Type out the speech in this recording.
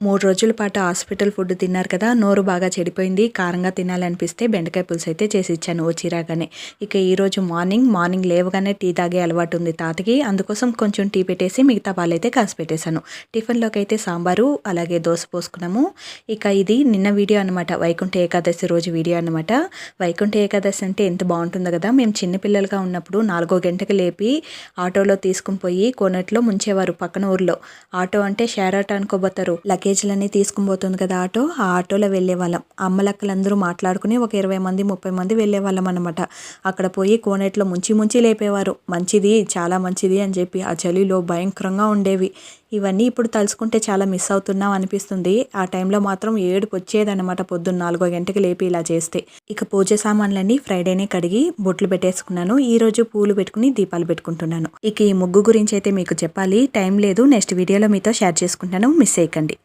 3 రోజుల పాటు hospital food తిన్నారు కదా! నోరు బాగా చెడిపోయింది. కారంగా తినాలనిపిస్తే బెండకాయ పులుసు అయితే చేసి ఇచ్చాను వచ్చి రాగానే. ఇక ఈరోజు మార్నింగ్ లేవగానే టీ తాగే అలవాటు ఉంది తాతకి. అందుకోసం కొంచెం టీ పెట్టేసి మిగతా పాలైతే కాసి పెట్టేశాను. టిఫిన్‌లోకి అయితే సాంబారు, అలాగే దోస పోసుకున్నాము. ఇక ఇది నిన్న వీడియో అనమాట. వైకుంఠ ఏకాదశి రోజు వీడియో అనమాట. వైకుంఠ ఏకాదశి అంటే ఎంత బావుంటుందో కదా! మేము చిన్న పిల్లలుగా ఉన్నప్పుడు 4 గంటకి లేపి ఆటోలో తీసుకొని పోయి కోనేట్లో ముంచేవారు పక్కన ఊర్లో. ఆటో అంటే షేర్ ఆటో అనుకోబోతారు. లగేజ్‌లన్నీ తీసుకొని పోతుంది కదా ఆటో. ఆ ఆటోలో వెళ్ళేవాళ్ళం. అమ్మలక్కలందరూ మాట్లాడుకుని ఒక 20 మంది, 30 మంది వెళ్ళేవాళ్ళం అనమాట. అక్కడ పోయి కోనేట్లో ముంచి లేపేవారు. మంచిది, చాలా మంచిది అని చెప్పి. ఆ చలిలో భయంకరంగా ఉండేవి. ఇవన్నీ ఇప్పుడు తలుచుకుంటే చాలా మిస్ అవుతున్నాం అనిపిస్తుంది. ఆ టైంలో మాత్రం ఏడుపొచ్చేదనమాట పొద్దున్న 4 గంటకి లేపి ఇలా చేస్తే. ఇక పూజ సామాన్లన్నీ ఫ్రైడేనే కడిగి బొట్లు పెట్టేసుకున్నాను. ఈరోజు పూలు పెట్టుకుని దీపాలు పెట్టుకుంటున్నాను. ఇక ఈ ముగ్గు గురించి అయితే మీకు చెప్పాలి. టైం లేదు. నెక్స్ట్ వీడియోలో మీతో షేర్ చేసుకుంటాను. మిస్ చేయకండి.